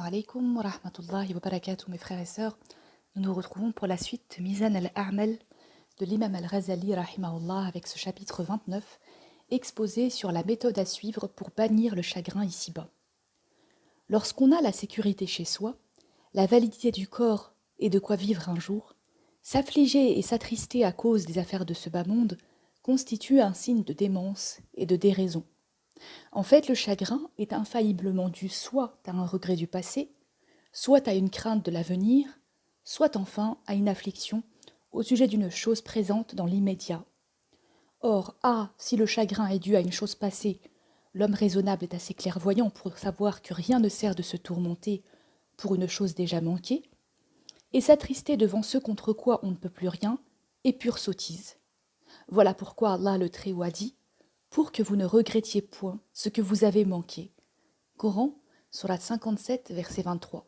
Alaikum wa rahmatullahi wa barakatuh, mes frères et sœurs. Nous nous retrouvons pour la suite de Mizan al-A'mal de l'imam al-Ghazali rahimahullah avec ce chapitre 29 exposé sur la méthode à suivre pour bannir le chagrin ici-bas. Lorsqu'on a la sécurité chez soi, la validité du corps et de quoi vivre un jour, s'affliger et s'attrister à cause des affaires de ce bas monde constitue un signe de démence et de déraison. En fait, le chagrin est infailliblement dû soit à un regret du passé, soit à une crainte de l'avenir, soit enfin à une affliction au sujet d'une chose présente dans l'immédiat. Or, si le chagrin est dû à une chose passée, l'homme raisonnable est assez clairvoyant pour savoir que rien ne sert de se tourmenter pour une chose déjà manquée, et s'attrister devant ce contre quoi on ne peut plus rien est pure sottise. Voilà pourquoi Allah le Très-Haut a dit « Pour que vous ne regrettiez point ce que vous avez manqué ». Coran, sourate 57, verset 23.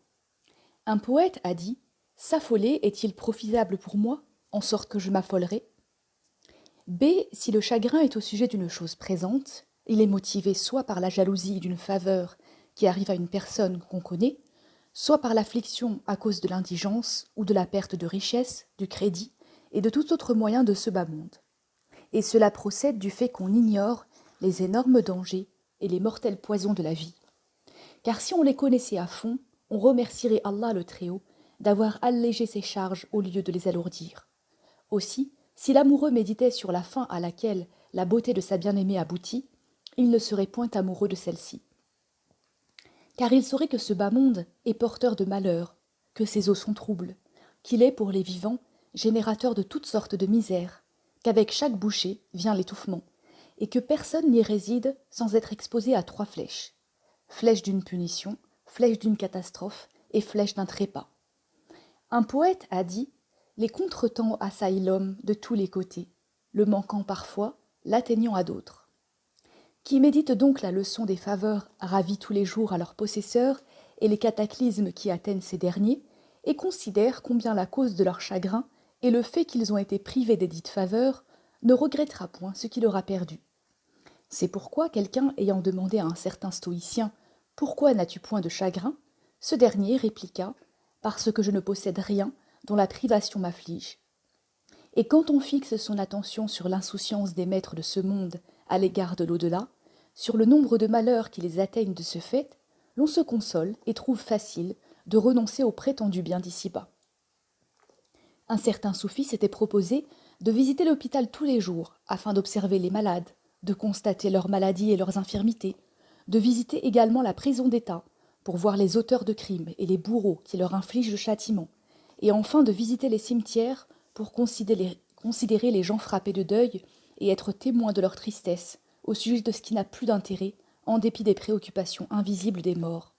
Un poète a dit « S'affoler est-il profitable pour moi, en sorte que je m'affolerai ?» B. Si le chagrin est au sujet d'une chose présente, il est motivé soit par la jalousie d'une faveur qui arrive à une personne qu'on connaît, soit par l'affliction à cause de l'indigence ou de la perte de richesse, du crédit et de tout autre moyen de ce bas monde. Et cela procède du fait qu'on ignore les énormes dangers et les mortels poisons de la vie. Car si on les connaissait à fond, on remercierait Allah le Très-Haut d'avoir allégé ses charges au lieu de les alourdir. Aussi, si l'amoureux méditait sur la fin à laquelle la beauté de sa bien-aimée aboutit, il ne serait point amoureux de celle-ci. Car il saurait que ce bas monde est porteur de malheur, que ses eaux sont troubles, qu'il est pour les vivants générateur de toutes sortes de misères, qu'avec chaque bouchée vient l'étouffement, et que personne n'y réside sans être exposé à 3 flèches. Flèche d'une punition, flèche d'une catastrophe et flèche d'un trépas. Un poète a dit « Les contretemps assaillent l'homme de tous les côtés, le manquant parfois, l'atteignant à d'autres. » Qui médite donc la leçon des faveurs ravies tous les jours à leurs possesseurs et les cataclysmes qui atteignent ces derniers, et considère combien la cause de leur chagrin et le fait qu'ils ont été privés des dites faveurs ne regrettera point ce qu'il aura perdu. C'est pourquoi quelqu'un ayant demandé à un certain stoïcien « Pourquoi n'as-tu point de chagrin ?» ce dernier répliqua « Parce que je ne possède rien dont la privation m'afflige. » Et quand on fixe son attention sur l'insouciance des maîtres de ce monde à l'égard de l'au-delà, sur le nombre de malheurs qui les atteignent de ce fait, l'on se console et trouve facile de renoncer au prétendu bien d'ici-bas. Un certain soufi s'était proposé de visiter l'hôpital tous les jours afin d'observer les malades, de constater leurs maladies et leurs infirmités, de visiter également la prison d'État pour voir les auteurs de crimes et les bourreaux qui leur infligent le châtiment, et enfin de visiter les cimetières pour considérer les gens frappés de deuil et être témoin de leur tristesse au sujet de ce qui n'a plus d'intérêt en dépit des préoccupations invisibles des morts.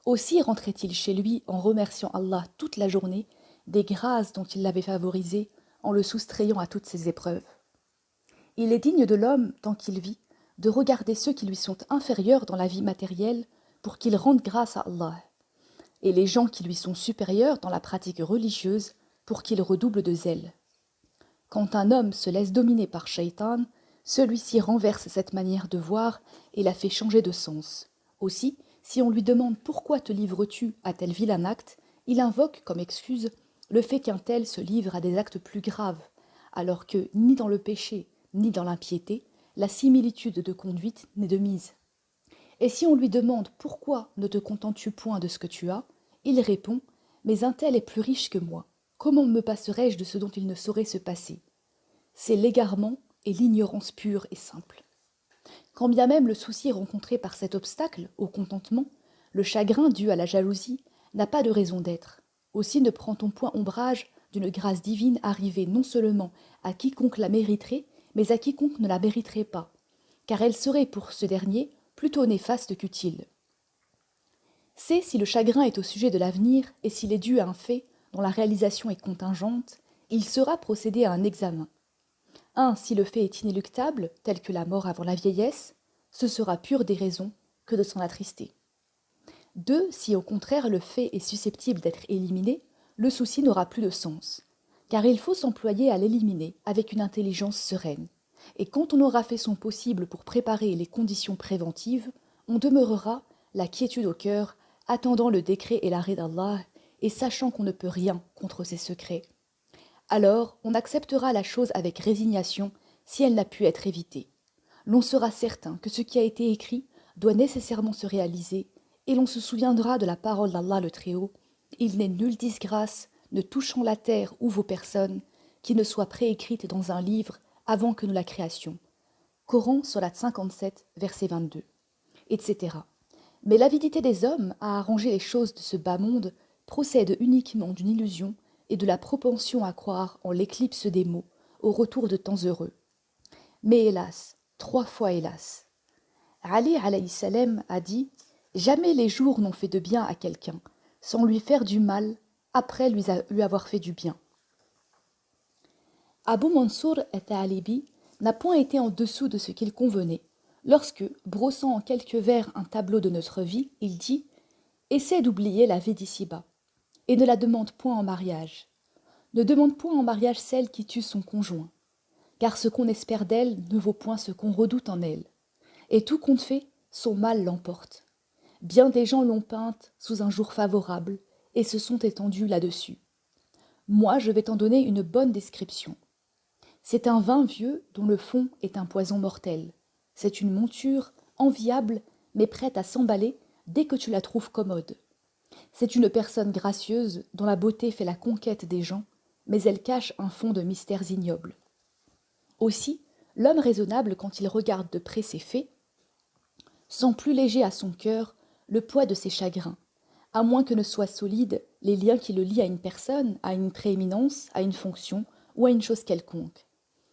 Aussi rentrait-il chez lui en remerciant Allah toute la journée des grâces dont il l'avait favorisé en le soustrayant à toutes ces épreuves. Il est digne de l'homme, tant qu'il vit, de regarder ceux qui lui sont inférieurs dans la vie matérielle pour qu'ils rendent grâce à Allah, et les gens qui lui sont supérieurs dans la pratique religieuse pour qu'il redouble de zèle. Quand un homme se laisse dominer par Shaitan, celui-ci renverse cette manière de voir et la fait changer de sens. Aussi, si on lui demande pourquoi te livres-tu à tel vilain acte, il invoque comme excuse le fait qu'un tel se livre à des actes plus graves, alors que ni dans le péché ni dans l'impiété, la similitude de conduite n'est de mise. Et si on lui demande pourquoi ne te contentes-tu point de ce que tu as, il répond « Mais un tel est plus riche que moi. Comment me passerais-je de ce dont il ne saurait se passer ?» C'est l'égarement et l'ignorance pure et simple. Quand bien même le souci rencontré par cet obstacle au contentement, le chagrin dû à la jalousie, n'a pas de raison d'être. Aussi ne prend-on point ombrage d'une grâce divine arrivée non seulement à quiconque la mériterait, mais à quiconque ne la mériterait pas, car elle serait pour ce dernier plutôt néfaste qu'utile. C'est si le chagrin est au sujet de l'avenir et s'il est dû à un fait dont la réalisation est contingente, il sera procédé à un examen. 1. Si le fait est inéluctable, tel que la mort avant la vieillesse, ce sera pure déraison que de s'en attrister. 2. Si au contraire le fait est susceptible d'être éliminé, le souci n'aura plus de sens, car il faut s'employer à l'éliminer avec une intelligence sereine. Et quand on aura fait son possible pour préparer les conditions préventives, on demeurera, la quiétude au cœur, attendant le décret et l'arrêt d'Allah, et sachant qu'on ne peut rien contre ses secrets. Alors, on acceptera la chose avec résignation si elle n'a pu être évitée. L'on sera certain que ce qui a été écrit doit nécessairement se réaliser, et l'on se souviendra de la parole d'Allah le Très-Haut. Il n'est nulle disgrâce ne touchant la terre ou vos personnes qui ne soit préécrite dans un livre avant que nous la créations. Coran, Sourate 57, verset 22, etc. Mais l'avidité des hommes à arranger les choses de ce bas monde procède uniquement d'une illusion et de la propension à croire en l'éclipse des mots, au retour de temps heureux. Mais hélas, 3 fois hélas. Ali alayhi salam a dit « Jamais les jours n'ont fait de bien à quelqu'un, sans lui faire du mal, après lui avoir fait du bien. » Abu Mansour at-Ta'alibi n'a point été en dessous de ce qu'il convenait, lorsque, brossant en quelques vers un tableau de notre vie, il dit « Essaie d'oublier la vie d'ici-bas, et ne la demande point en mariage. Ne demande point en mariage celle qui tue son conjoint, car ce qu'on espère d'elle ne vaut point ce qu'on redoute en elle. Et tout compte fait, son mal l'emporte. Bien des gens l'ont peinte sous un jour favorable, et se sont étendus là-dessus. Moi, je vais t'en donner une bonne description. C'est un vin vieux dont le fond est un poison mortel. C'est une monture enviable, mais prête à s'emballer dès que tu la trouves commode. C'est une personne gracieuse dont la beauté fait la conquête des gens, mais elle cache un fond de mystères ignobles. Aussi, l'homme raisonnable, quand il regarde de près ses faits, sent plus léger à son cœur le poids de ses chagrins, à moins que ne soient solides les liens qui le lient à une personne, à une prééminence, à une fonction ou à une chose quelconque.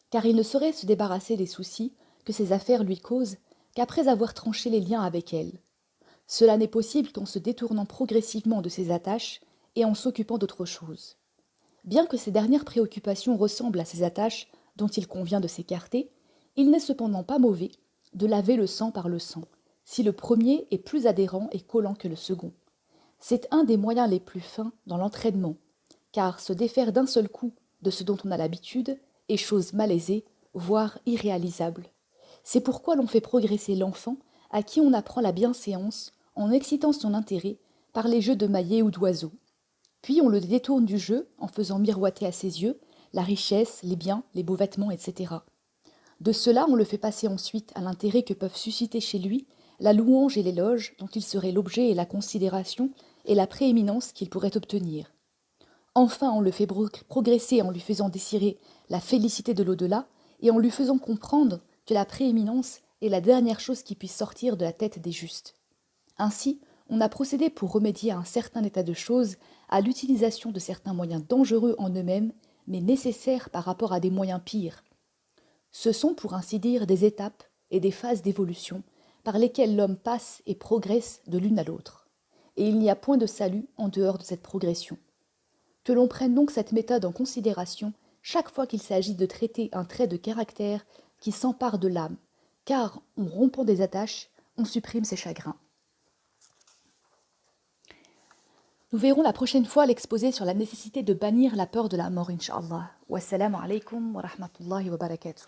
Car il ne saurait se débarrasser des soucis que ses affaires lui causent qu'après avoir tranché les liens avec elle. Cela n'est possible qu'en se détournant progressivement de ses attaches et en s'occupant d'autre chose. Bien que ces dernières préoccupations ressemblent à ces attaches dont il convient de s'écarter, il n'est cependant pas mauvais de laver le sang par le sang, si le premier est plus adhérent et collant que le second. C'est un des moyens les plus fins dans l'entraînement, car se défaire d'un seul coup de ce dont on a l'habitude est chose malaisée, voire irréalisable. C'est pourquoi l'on fait progresser l'enfant à qui on apprend la bienséance en excitant son intérêt par les jeux de maillet ou d'oiseaux. Puis on le détourne du jeu en faisant miroiter à ses yeux la richesse, les biens, les beaux vêtements, etc. De cela, on le fait passer ensuite à l'intérêt que peuvent susciter chez lui la louange et l'éloge dont il serait l'objet et la considération et la prééminence qu'il pourrait obtenir. Enfin, on le fait progresser en lui faisant désirer la félicité de l'au-delà et en lui faisant comprendre que la prééminence est la dernière chose qui puisse sortir de la tête des justes. Ainsi, on a procédé pour remédier à un certain état de choses à l'utilisation de certains moyens dangereux en eux-mêmes, mais nécessaires par rapport à des moyens pires. Ce sont, pour ainsi dire, des étapes et des phases d'évolution par lesquelles l'homme passe et progresse de l'une à l'autre. Et il n'y a point de salut en dehors de cette progression. Que l'on prenne donc cette méthode en considération chaque fois qu'il s'agit de traiter un trait de caractère qui s'empare de l'âme, car en rompant des attaches, on supprime ses chagrins. Nous verrons la prochaine fois l'exposé sur la nécessité de bannir la peur de la mort, inch'Allah. Wassalamu alaikum wa rahmatullahi wa barakatuh.